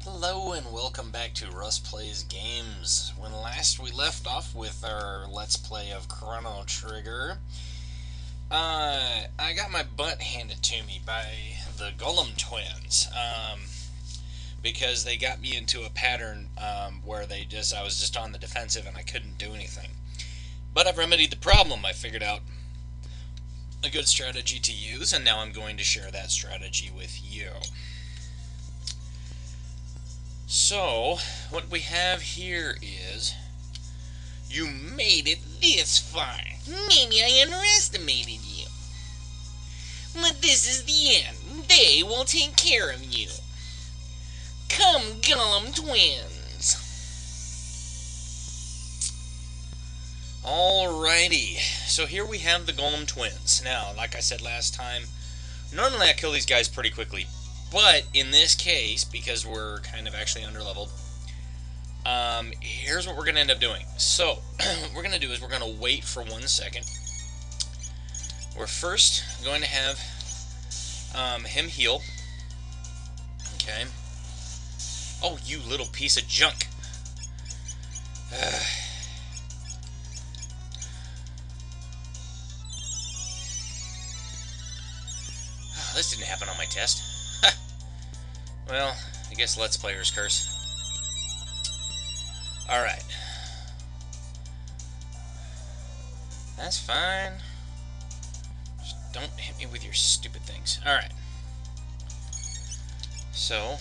Hello and welcome back to Russ Plays Games. When last we left off with our Let's Play of Chrono Trigger, I got my butt handed to me by the Golem Twins, because they got me into a pattern where I was just on the defensive and I couldn't do anything. But I've remedied the problem. I figured out a good strategy to use, and now I'm going to share that strategy with you. So, what we have here is, you made it this far. Maybe I underestimated you. But this is the end. They will take care of you. Come, Golem Twins. Alrighty, so here we have the Golem Twins. Now, like I said last time, normally I kill these guys pretty quickly. But in this case, because we're kind of actually underleveled, here's what we're going to end up doing. So, what we're going to do is we're going to wait for 1 second. We're first going to have him heal. Okay. Oh, you little piece of junk. This didn't happen on my test. Well, I guess Let's Player's curse. Alright. That's fine. Just don't hit me with your stupid things. Alright. So.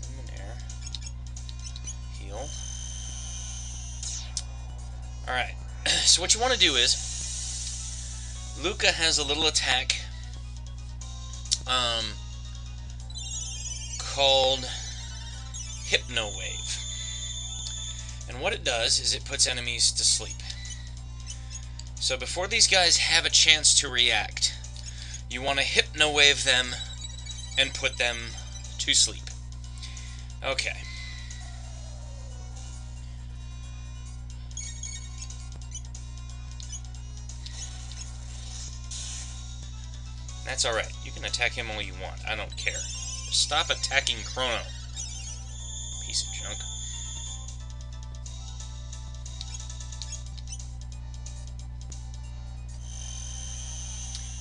Luminaire. Heal. Alright. So what you want to do is, Luca has a little attack called Hypno Wave. And what it does is it puts enemies to sleep. So before these guys have a chance to react, you want to Hypno Wave them and put them to sleep. Okay. That's alright. You can attack him all you want. I don't care. Just stop attacking Chrono. Piece of junk.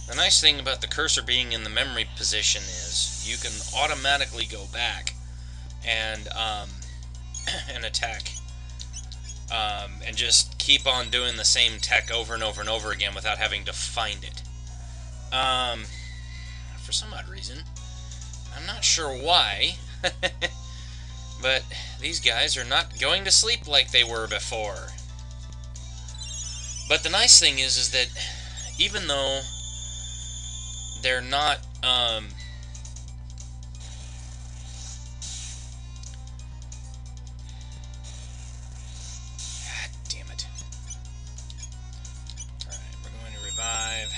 The nice thing about the cursor being in the memory position is you can automatically go back and and attack and just keep on doing the same tech over and over and over again without having to find it. For some odd reason, I'm not sure why, but these guys are not going to sleep like they were before. But the nice thing is that even though they're not, God damn it. Alright, we're going to revive.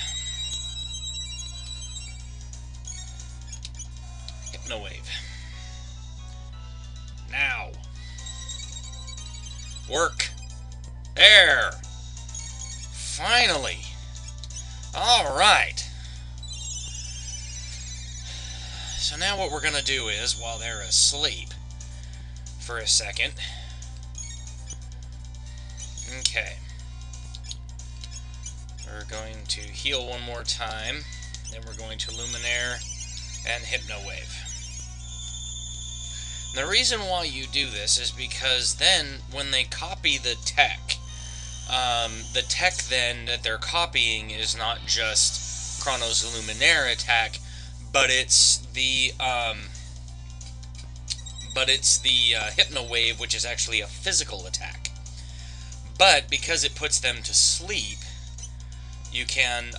Hypno Wave. Now. Work. There. Finally. Alright. So now what we're going to do is, while they're asleep for a second. Okay. We're going to heal one more time. Then we're going to Luminaire and Hypno Wave. And the reason why you do this is because then when they copy the tech then that they're copying is not just Chrono's Luminaire attack, but it's the Hypno Wave, which is actually a physical attack. But because it puts them to sleep, you can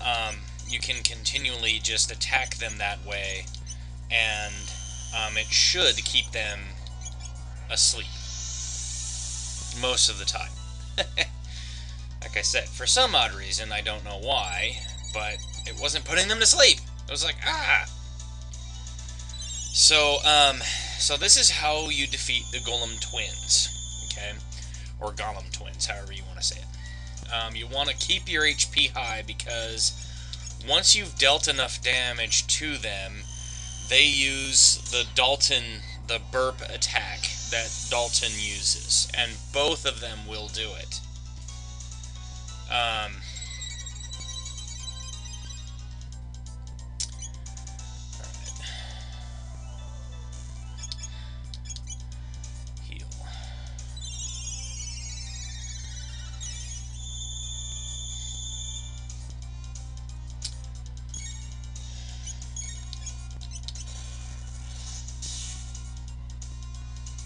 continually just attack them that way, and it should keep them asleep most of the time. Like I said, for some odd reason, I don't know why, but it wasn't putting them to sleep. It was like, ah! So, so this is how you defeat the Golem Twins, okay? Or Golem Twins, however you want to say it. You want to keep your HP high, because once you've dealt enough damage to them, They use the burp attack that Dalton uses, and both of them will do it. Alright. Heal.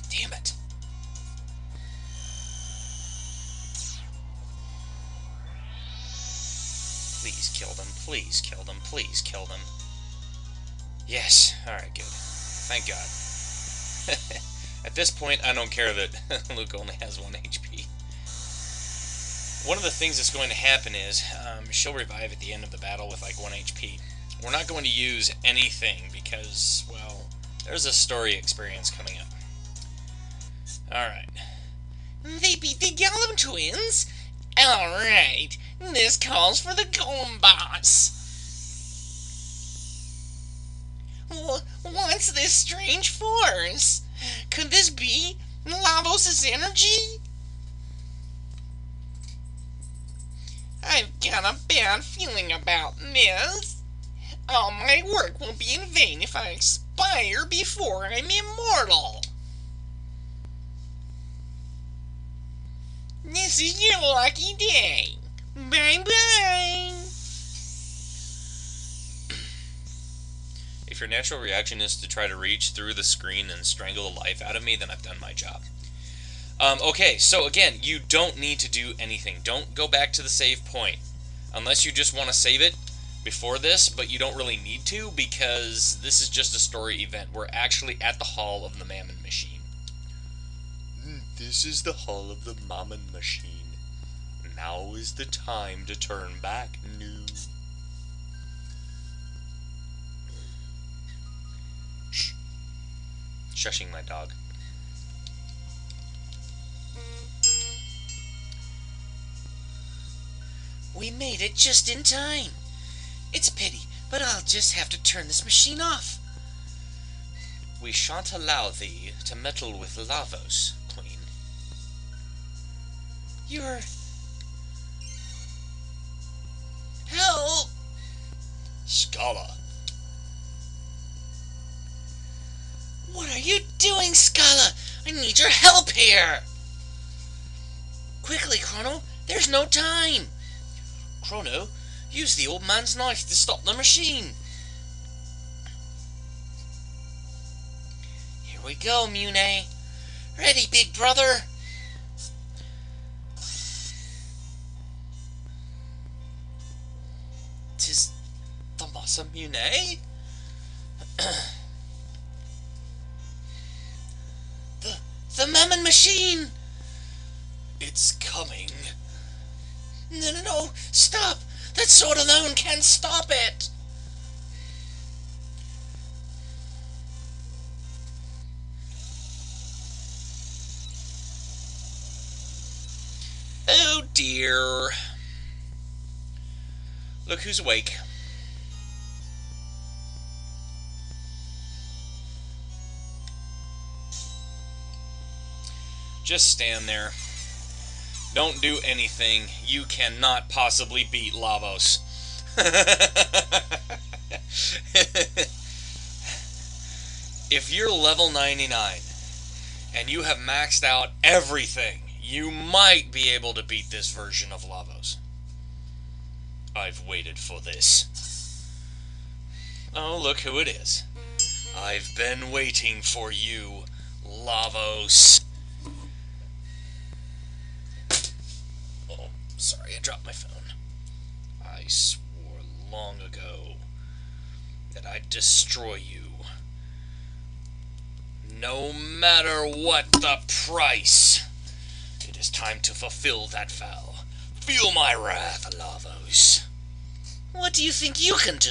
Damn it. Please kill them, please kill them, please kill them. Yes, alright, good. Thank God. At this point, I don't care that Luke only has 1 HP. One of the things that's going to happen is, she'll revive at the end of the battle with like 1 HP. We're not going to use anything because, well, there's a story experience coming up. Alright. They beat the Golem Twins? Alright, this calls for the Golem boss. What's this strange force? Could this be Lavos' energy? I've got a bad feeling about this. All my work will be in vain if I expire before I'm immortal. This is your lucky day. Bye-bye. If your natural reaction is to try to reach through the screen and strangle the life out of me, then I've done my job. Okay, so again, you don't need to do anything. Don't go back to the save point. Unless you just want to save it before this, but you don't really need to, because this is just a story event. We're actually at the Hall of the Mammon Machine. This is the Hall of the Mammon Machine. Now is the time to turn back. No. Shh. Shushing my dog. We made it just in time. It's a pity, but I'll just have to turn this machine off. We shan't allow thee to meddle with Lavos, Queen. You're... Help! Scala. What are you doing, Scala? I need your help here! Quickly, Chrono, there's no time! Chrono, use the old man's knife to stop the machine. Here we go, Mune. Ready, big brother? Tis the Masa Mune? The Mammon Machine! It's coming. No, stop! That sword alone can't stop it! Oh dear. Look who's awake. Just stand there. Don't do anything. You cannot possibly beat Lavos. If you're level 99 and you have maxed out everything, you might be able to beat this version of Lavos. I've waited for this. Oh, look who it is. I've been waiting for you, Lavos. Oh, sorry, I dropped my phone. I swore long ago that I'd destroy you. No matter what the price. It is time to fulfill that vow. Feel my wrath, Lavos. What do you think you can do?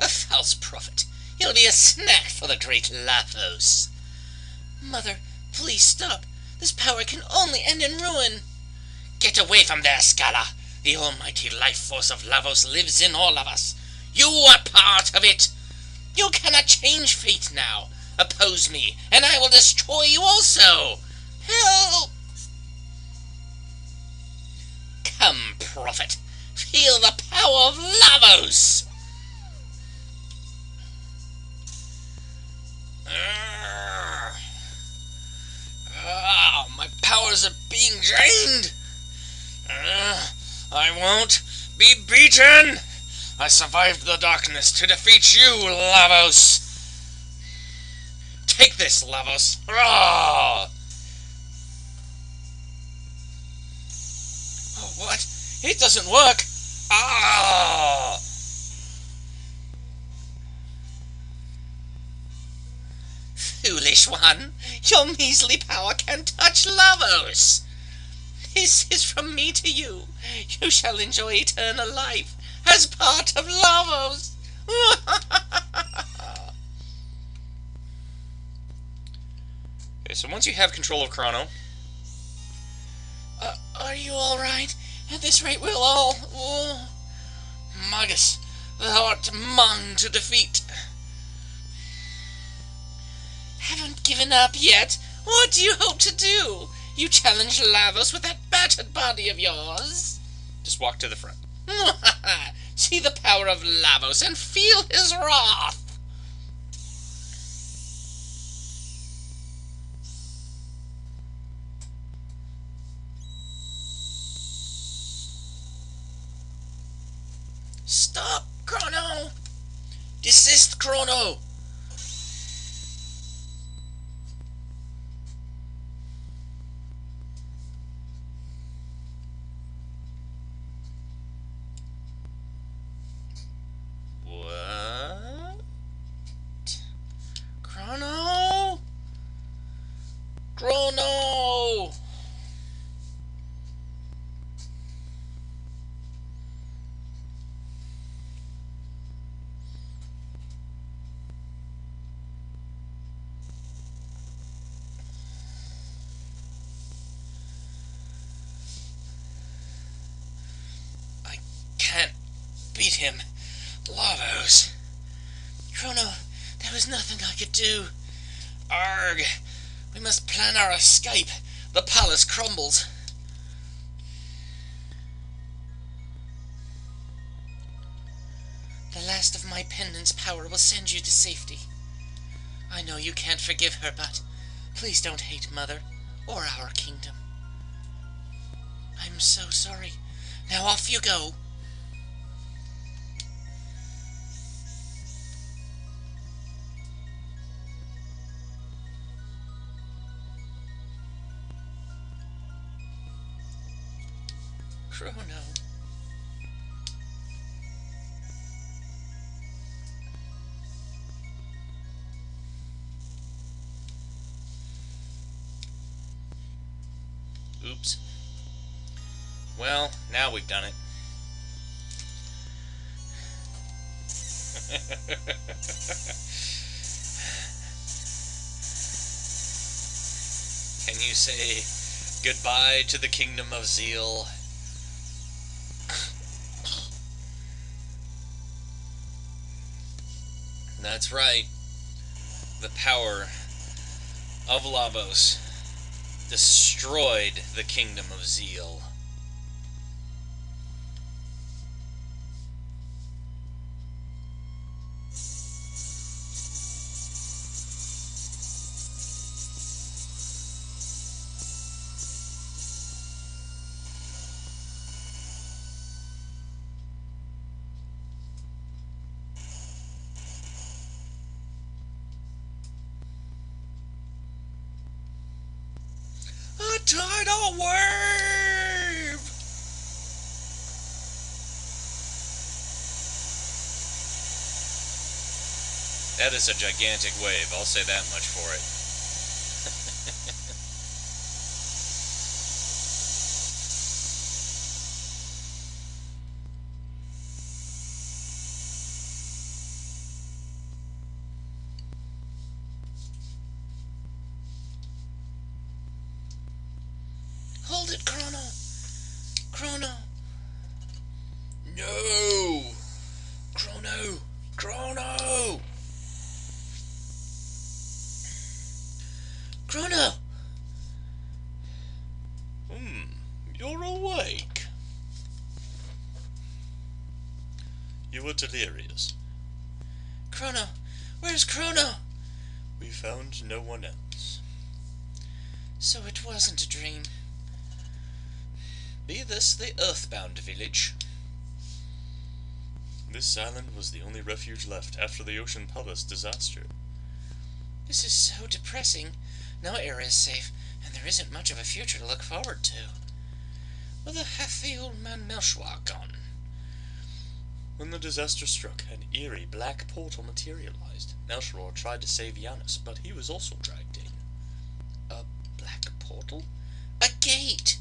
A false prophet. You'll be a snack for the great Lavos. Mother, please stop. This power can only end in ruin. Get away from there, Scala! The almighty life force of Lavos lives in all of us. You are part of it! You cannot change fate now. Oppose me, and I will destroy you also! Help! Come, prophet. Feel the power of Lavos! My powers are being drained! I won't be beaten! I survived the darkness to defeat you, Lavos! Take this, Lavos! Oh, what? It doesn't work! Ah! Foolish one! Your measly power can touch Lavos! This is from me to you. You shall enjoy eternal life as part of Lavos! Okay, so once you have control of Chrono... Are you alright? At this rate we'll all... Magus, thou art mine to defeat. Haven't given up yet? What do you hope to do? You challenge Lavos with that battered body of yours? Just walk to the front. See the power of Lavos and feel his wrath! Stop, Chrono! Desist, Chrono! What? Chrono? Chrono! I can't beat him. Lavos. Chrono, there was nothing I could do. Arg! We must plan our escape. The palace crumbles. The last of my pendant's power will send you to safety. I know you can't forgive her, but please don't hate Mother or our kingdom. I'm so sorry. Now off you go. Chrono. Oops. Well, now we've done it. Can you say goodbye to the kingdom of Zeal? That's right. The power of Lavos destroyed the kingdom of Zeal. Tidal wave! That is a gigantic wave, I'll say that much for it. Hold it, Chrono. you're awake. You were delirious. Chrono! Where's Chrono? We found no one else. So it wasn't a dream. Be this the Earthbound village? This island was the only refuge left after the Ocean Palace disaster. This is so depressing. No area is safe, and there isn't much of a future to look forward to. Whither hath the old man Melchwa gone? When the disaster struck, an eerie black portal materialized. Melchor tried to save Janus, but he was also dragged in. A black portal? A gate!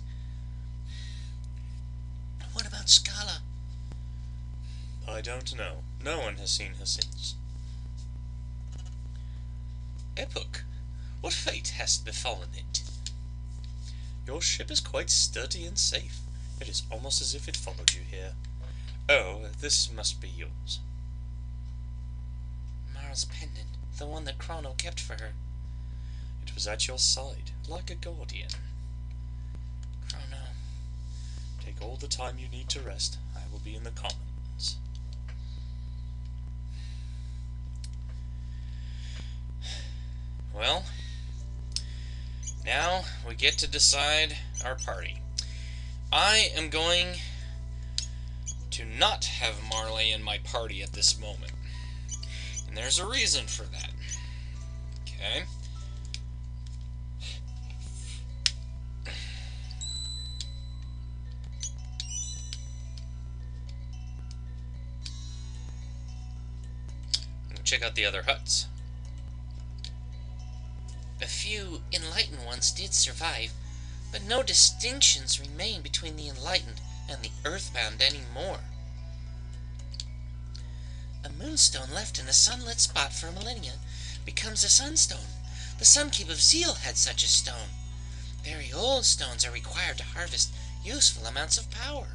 What about Scala? I don't know. No one has seen her since. Epoch, what fate hast befallen it? Your ship is quite sturdy and safe. It is almost as if it followed you here. Oh, this must be yours. Marl's pendant, the one that Chrono kept for her. It was at your side, like a guardian. Chrono. Take all the time you need to rest. I will be in the commons. Well, now we get to decide our party. I am going to not have Marley in my party at this moment. And there's a reason for that. Okay. Check out the other huts. A few enlightened ones did survive, but no distinctions remain between the enlightened and the earthbound anymore. A moonstone left in a sunlit spot for a millennia becomes a sunstone. The Sunkeep of Zeal had such a stone. Very old stones are required to harvest useful amounts of power.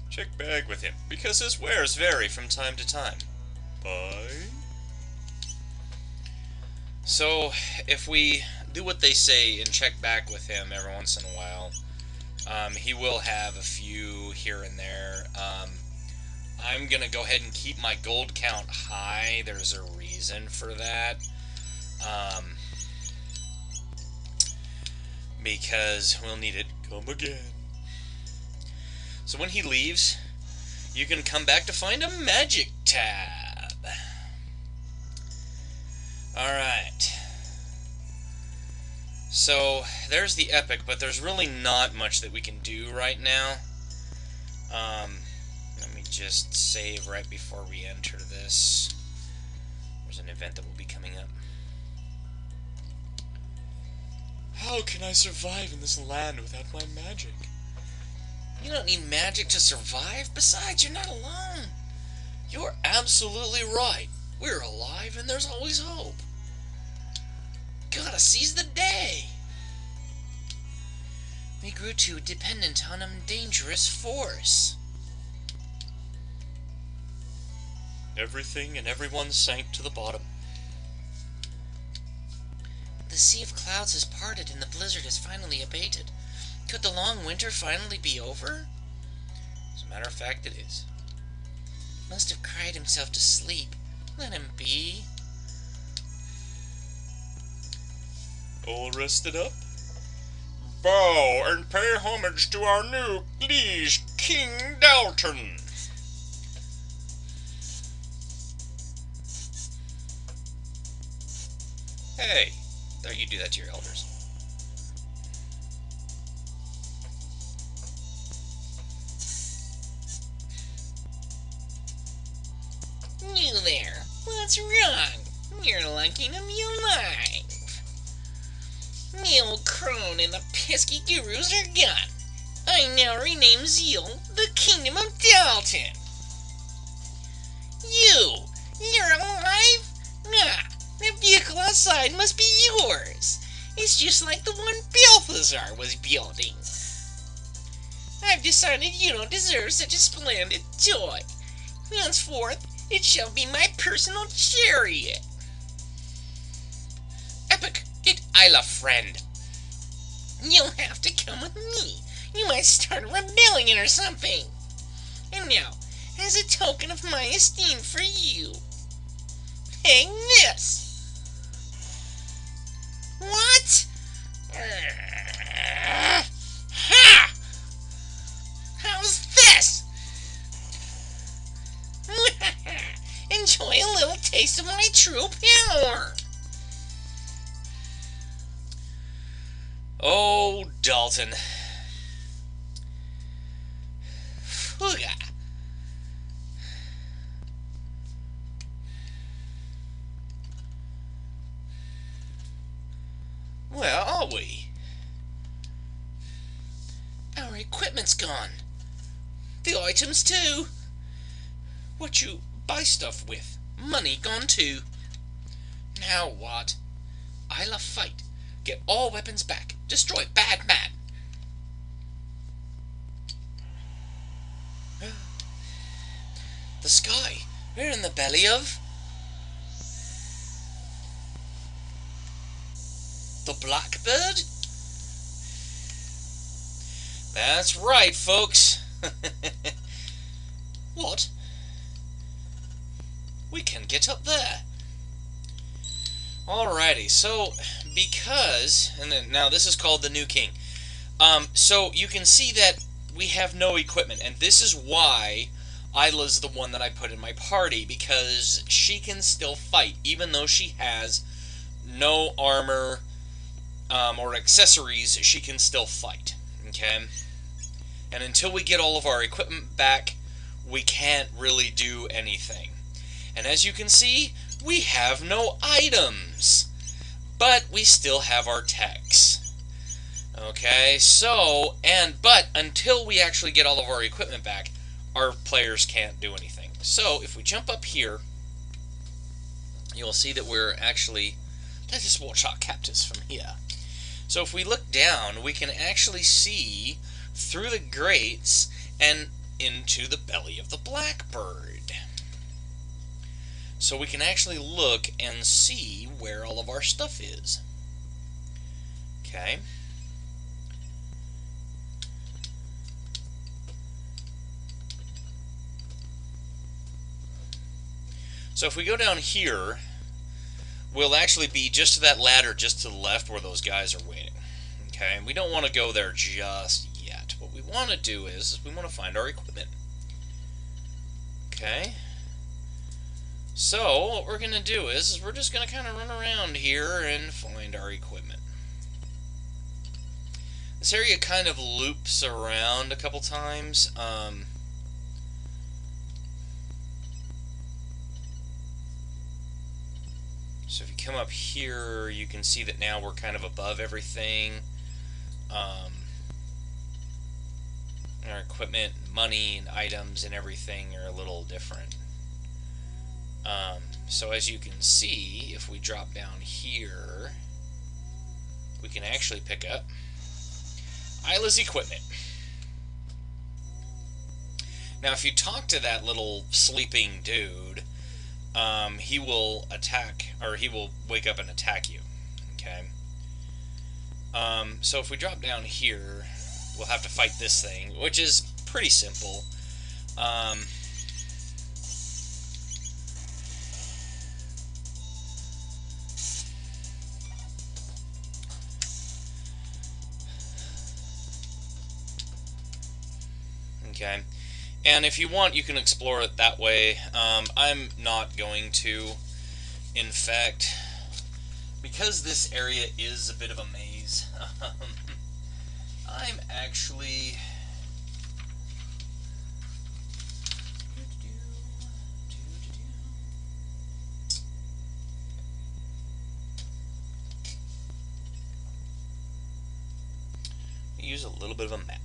Check bag with him, because his wares vary from time to time. Bye. So, if we do what they say and check back with him every once in a while, he will have a few here and there. I'm going to go ahead and keep my gold count high. There's a reason for that. Because we'll need it. Come again. So when he leaves, you can come back to find a magic tab. Alright. So, there's the epic, but there's really not much that we can do right now. Let me just save right before we enter this. There's an event that will be coming up. How can I survive in this land without my magic? You don't need magic to survive. Besides, you're not alone. You're absolutely right. We're alive and there's always hope. Gotta seize the day. We grew too dependent on a dangerous force. Everything and everyone sank to the bottom. The sea of clouds has parted and the blizzard has finally abated. Could the long winter finally be over? As a matter of fact, it is. Must have cried himself to sleep. Let him be. All rested up? Bow and pay homage to our new liege, King Dalton. Hey, don't you do that to your elders. You there. What's wrong? You're lucky to be alive. The old crone and the pesky gurus are gone. I now rename Zeal the Kingdom of Dalton. You're alive? Ah, the vehicle outside must be yours. It's just like the one Balthazar was building. I've decided you don't deserve such a splendid toy. Henceforth, it shall be my personal chariot. Isla, friend. You'll have to come with me. You might start a rebellion or something. And now, as a token of my esteem for you, take this. What? Ha! How's this? Enjoy a little taste of my true power. Oh, Dalton. Fuga. Where are we? Our equipment's gone. The items too. What you buy stuff with? Money gone too. Now what? Isla fight. Get all weapons back. Destroy Bad Man. The sky. We're in the belly of... the Blackbird? That's right, folks. What? We can get up there. Alrighty, so because, and then now this is called the New King. So you can see that we have no equipment, and this is why Isla's the one that I put in my party, because she can still fight, even though she has no armor or accessories. She can still fight. Okay, and until we get all of our equipment back, we can't really do anything. And as you can see, we have no items, but we still have our techs. Okay, so, but until we actually get all of our equipment back, our players can't do anything. So, if we jump up here, you'll see that we're actually, let us watch our captors from here. So if we look down, we can actually see through the grates and into the belly of the Blackbird. So we can actually look and see where all of our stuff is. Okay. So if we go down here, we'll actually be just to that ladder just to the left where those guys are waiting. Okay, and we don't want to go there just yet. What we want to do is we want to find our equipment. Okay. So what we're going to do is we're just going to kind of run around here and find our equipment. This area kind of loops around a couple times. So if you come up here, you can see that now we're kind of above everything. Our equipment, money, and items and everything are a little different. So as you can see, if we drop down here, we can actually pick up Isla's equipment. Now if you talk to that little sleeping dude, he will attack, or he will wake up and attack you. Okay. So if we drop down here, we'll have to fight this thing, which is pretty simple. Okay. And if you want, you can explore it that way. I'm not going to. In fact, because this area is a bit of a maze, I'm actually... use a little bit of a map.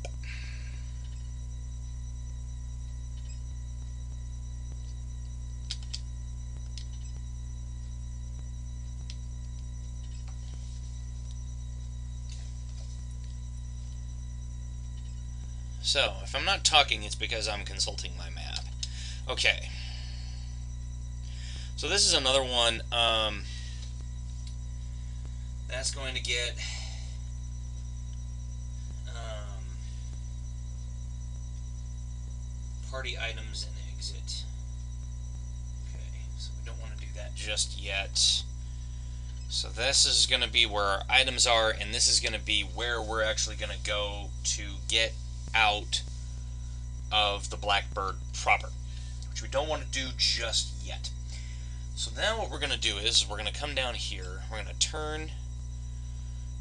So, if I'm not talking, it's because I'm consulting my map. Okay. So this is another one. That's going to get party items and exit. Okay, so we don't want to do that just yet. So this is going to be where our items are, and this is going to be where we're actually going to go to get out of the Blackbird proper, which we don't want to do just yet. So now what we're going to do is we're going to come down here, we're going to turn,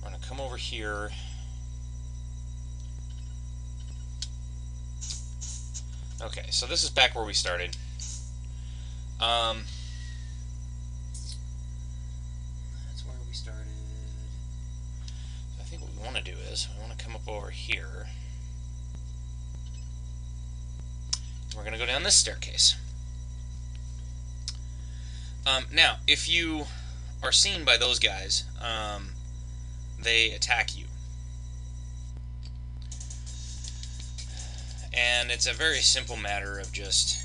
we're going to come over here, okay, so this is back where we started. That's where we started. So I think what we want to do is we want to come up over here. We're going to go down this staircase. Now, if you are seen by those guys, they attack you. And it's a very simple matter of just,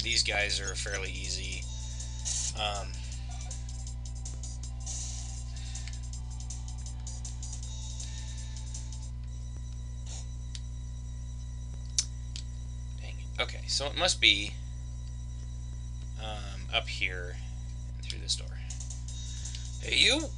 these guys are fairly easy. Dang it. Okay, so it must be up here and through this door. Hey, you!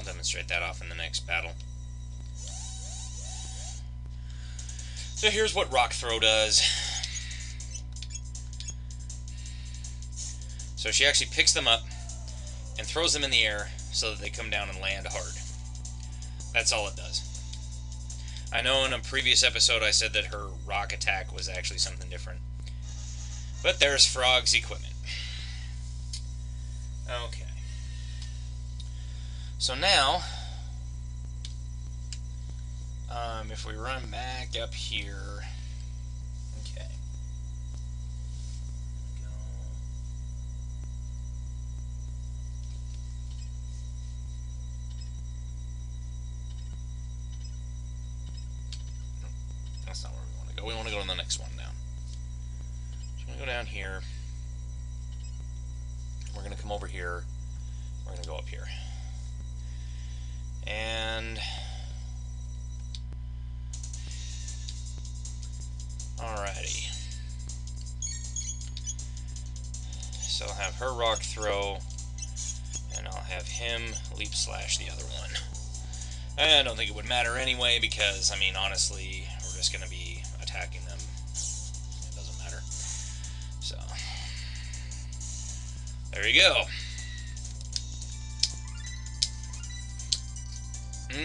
Demonstrate that off in the next battle. So here's what Rock Throw does. So she actually picks them up and throws them in the air so that they come down and land hard. That's all it does. I know in a previous episode I said that her rock attack was actually something different. But there's Frog's equipment. Okay. So now, if we run back up here, okay. Go. No, that's not where we want to go. We want to go to the next one now. So we're going to go down here. We're going to come over here. We're going to go up here. And alrighty, so I'll have her rock throw, and I'll have him leap slash the other one. I don't think it would matter anyway, because I mean honestly, we're just going to be attacking them. It doesn't matter. So there you go.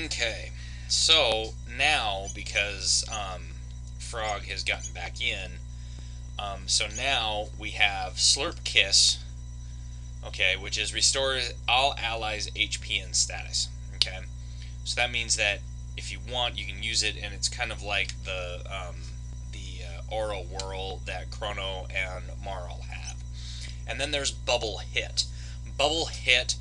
Okay, so now, because Frog has gotten back in, so now we have Slurp Kiss, okay, which is restore all allies' HP and status, okay? So that means that if you want, you can use it, and it's kind of like the Aura Whirl that Chrono and Marl have. And then there's Bubble Hit. Bubble Hit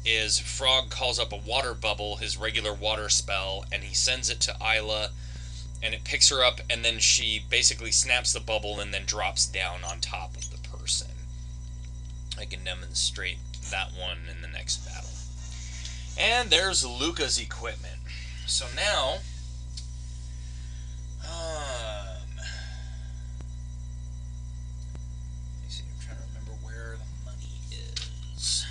is Frog calls up a water bubble, his regular water spell, and he sends it to Isla, and it picks her up, and then she basically snaps the bubble and then drops down on top of the person. I can demonstrate that one in the next battle. And there's Luca's equipment. So now, let me see, I'm trying to remember where the money is.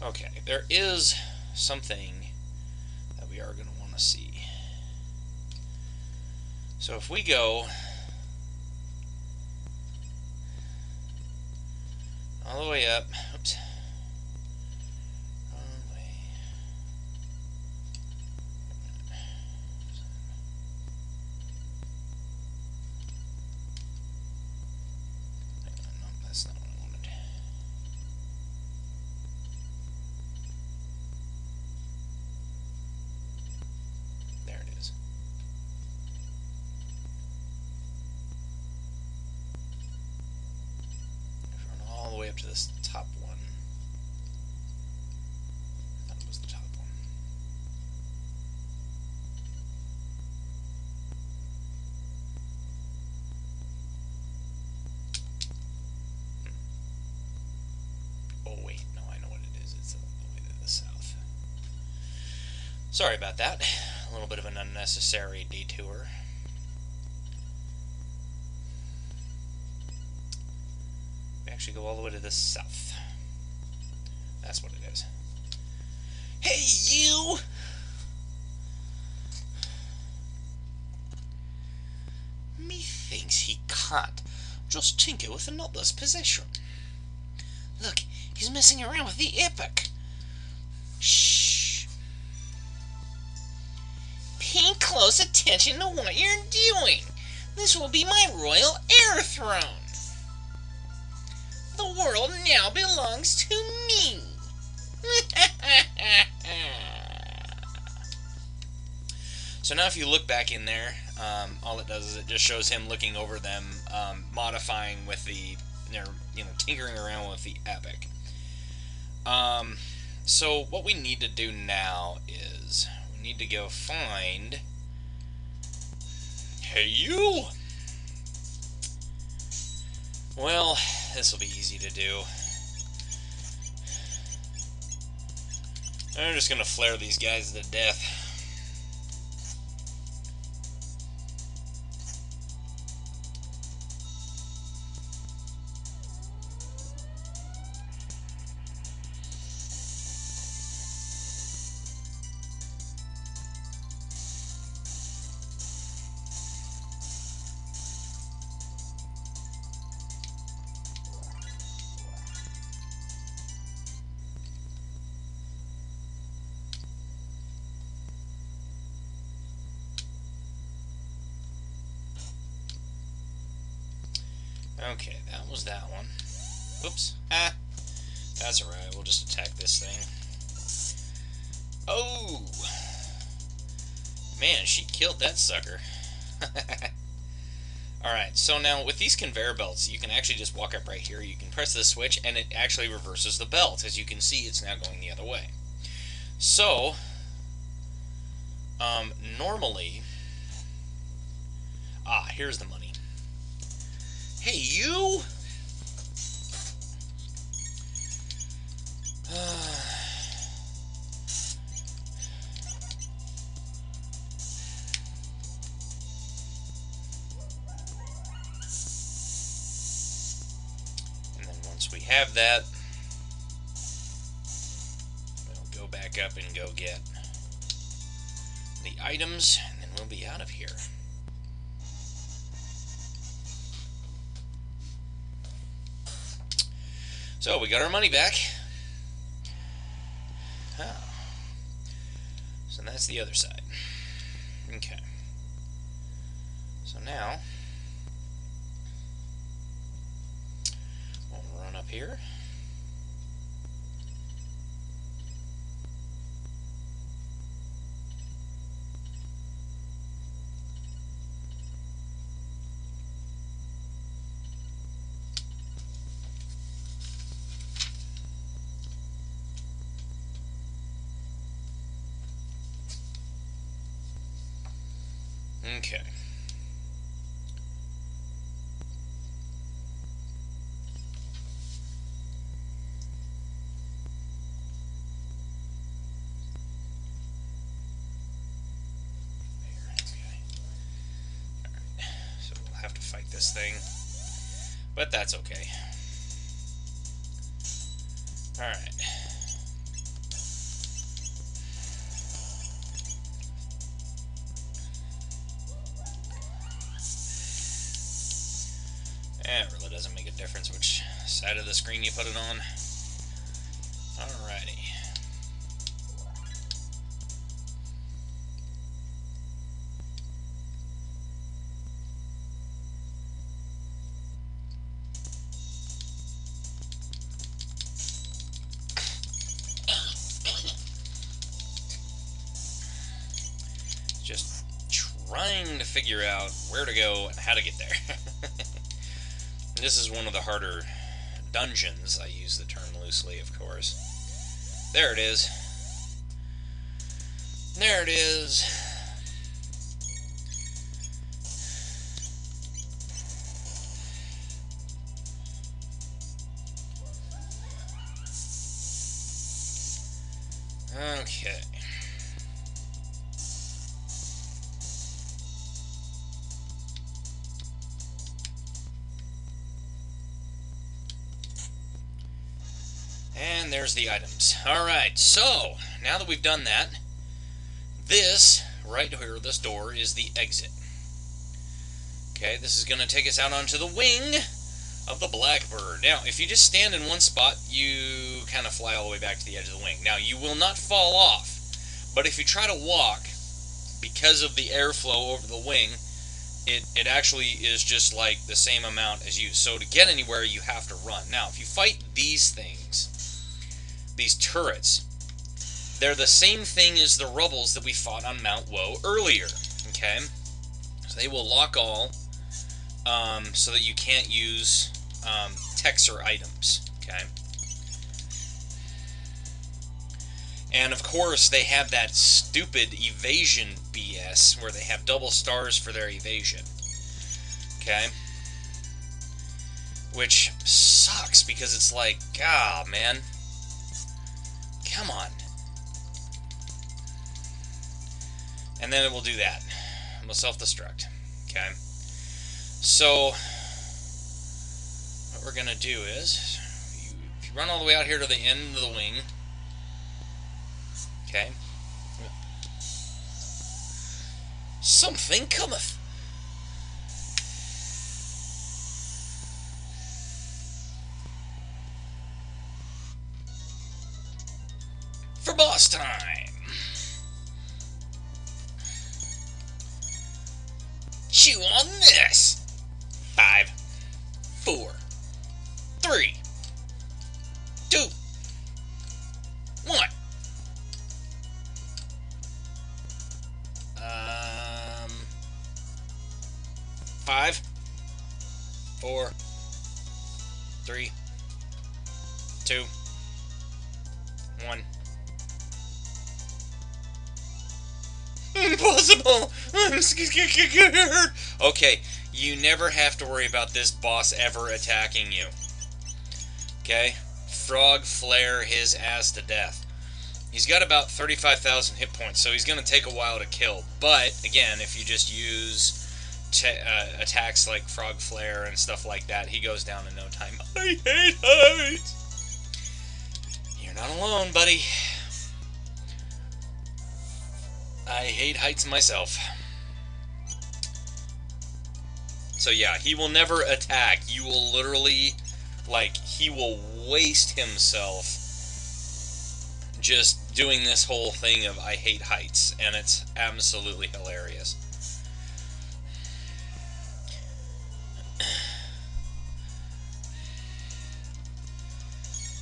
Okay, there is something that we are going to want to see. So if we go all the way up, oops, all the way, up to this top one. That was the top one. Oh wait, no, I know what it is. It's the way to the south. Sorry about that. A little bit of an unnecessary detour. We actually go all the way to the south. That's what it is. Hey, you! Methinks he can't just tinker with another's possession. Look, he's messing around with the epic. Shh. Pay close attention to what you're doing. This will be my royal heir throne. The world now belongs to me. So now if you look back in there, all it does is it just shows him looking over them, modifying with the, tinkering around with the epic. So what we need to do now is we need to go find... Hey, you! Well, this will be easy to do. I'm just gonna flare these guys to death. Okay, that was that one. Whoops. Ah! That's alright, we'll just attack this thing. Oh! Man, she killed that sucker. Alright, so now with these conveyor belts, you can actually just walk up right here. You can press the switch, and it actually reverses the belt. As you can see, it's now going the other way. So, normally... Ah, here's the money. Hey, you! And then once we have that, we'll go back up and go get the items, and then we'll be out of here. So, we got our money back. Oh. So that's the other side. Okay. So now, we'll run up here. Okay. There, okay. Alright, so we'll have to fight this thing, but that's okay. Alright. It really doesn't make a difference which side of the screen you put it on. Alrighty. Just trying to figure out where to go and how to get there. This is one of the harder dungeons. I use the term loosely, of course. There it is. There it is. Okay. And there's the items. Alright, so, now that we've done that, this, right here, this door, is the exit. Okay, this is going to take us out onto the wing of the Blackbird. Now, if you just stand in one spot, you kind of fly all the way back to the edge of the wing. Now, you will not fall off, but if you try to walk, because of the airflow over the wing, it actually is just like the same amount as you. So to get anywhere, you have to run. Now, if you fight these things, these turrets, they're the same thing as the rubbles that we fought on Mount Woe earlier. Okay? So they will lock all, so that you can't use techs or items. Okay? And of course, they have that stupid evasion BS where they have double stars for their evasion. Okay? Which sucks because it's like, God, man. Come on. And then it will do that. It will self-destruct. Okay? So, what we're going to do is, if you run all the way out here to the end of the wing, okay? Something cometh. For boss time. Chew on this. 5, 4, 3, 2, 1. 5, 4, 3, 2, 1. Impossible! I'm scared! Okay, you never have to worry about this boss ever attacking you. Okay? Frog flare his ass to death. He's got about 35,000 hit points, so he's going to take a while to kill. But, again, if you just use attacks like frog flare and stuff like that, he goes down in no time. I hate heights! You're not alone, buddy. I hate heights myself. So yeah, he will never attack. You will literally, like, he will waste himself just doing this whole thing of I hate heights, and it's absolutely hilarious.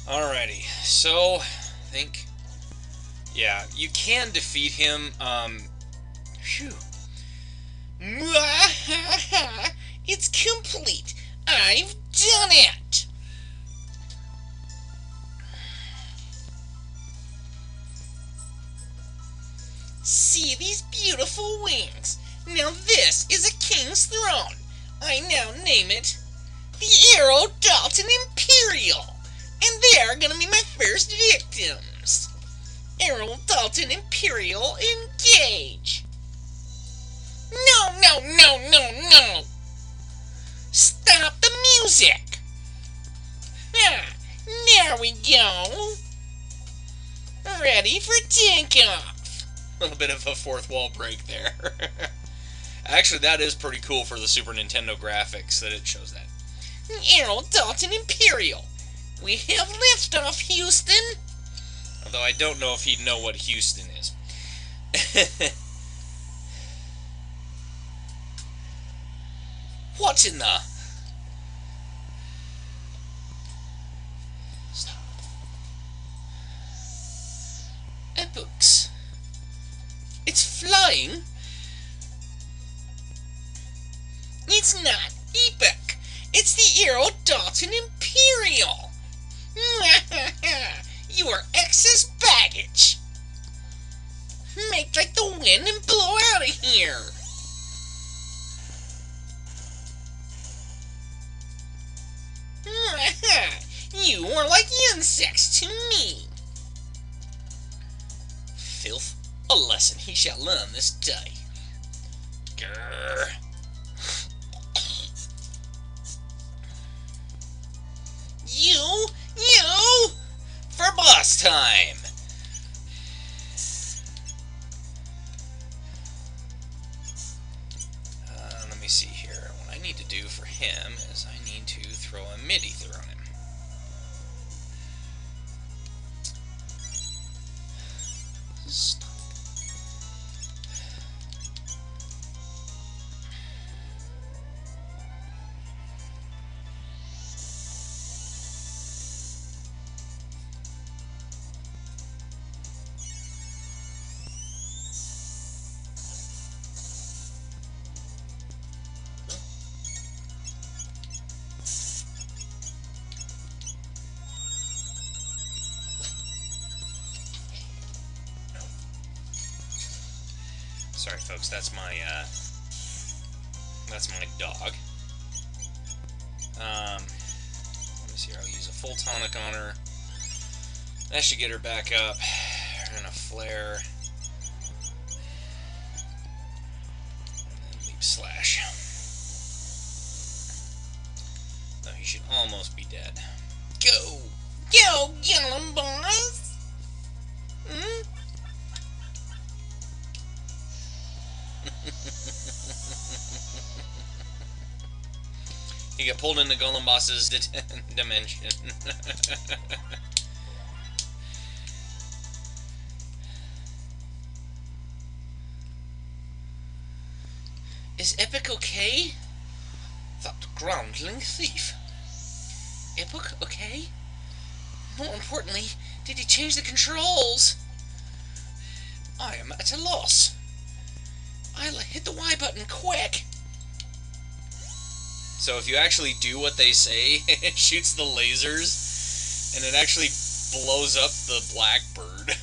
Alrighty, so, I think, yeah, you can defeat him, phew. It's complete. I've done it. See these beautiful wings? Now this is a king's throne. I now name it the Arrow Dalton Imperial. And they're gonna be my first victims. Arrow Dalton Imperial, engage. No, no, no, no, no. Stop the music. Ah, there we go. Ready for takeoff. A little bit of a fourth wall break there. Actually, that is pretty cool for the Super Nintendo graphics that it shows that. Arrow Dalton Imperial. We have liftoff, Houston. Although I don't know if he'd know what Houston is. What's in the... Stop. Books. It's flying. It's not epic. It's the Aerodalton Imperial! You are excess baggage! Make like the wind and blow out of here! You are like insects to me! Filth, a lesson he shall learn this day. Grrr. You, for boss time! Let me see here. What I need to do for him is I need to throw a MIDI through him. Stop. Sorry, folks. That's my dog. Let me see here. I'll use a full tonic on her. That should get her back up. And a flare. And then leap slash. No, he should almost be dead. Go! Go, Golem boys! Hmm? He got pulled into Golem Boss's dimension. Is Epic okay? That groundling thief. Epic okay? More importantly, did he change the controls? I am at a loss. I'll hit the Y button quick. So if you actually do what they say, it shoots the lasers, and it actually blows up the blackbird.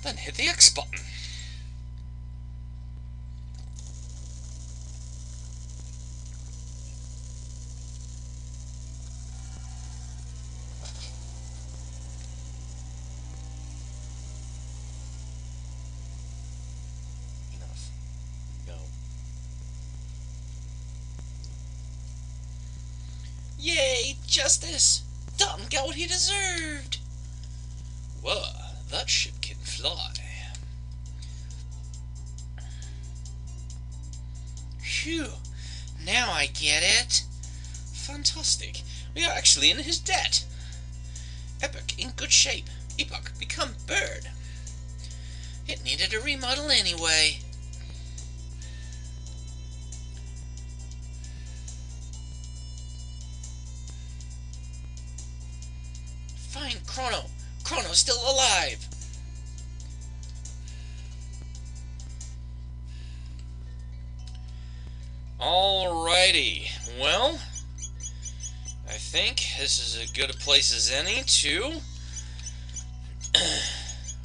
Then hit the X button. Yay, justice! Dalton got what he deserved! Whoa, that ship can fly. Phew, now I get it. Fantastic, we are actually in his debt. Epic in good shape. Epoch become bird. It needed a remodel anyway. Find Chrono. Chrono's still alive. Alrighty. Well, I think this is as good a place as any to...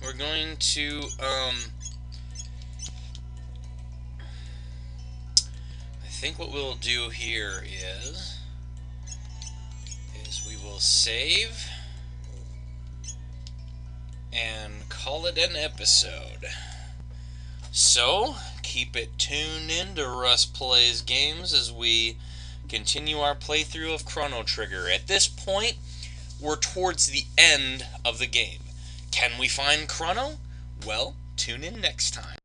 We're going to, I think what we'll do here is we will save and call it an episode. So, keep it tuned in to Russ Plays Games as we continue our playthrough of Chrono Trigger. At this point, we're towards the end of the game. Can we find Chrono? Well, tune in next time.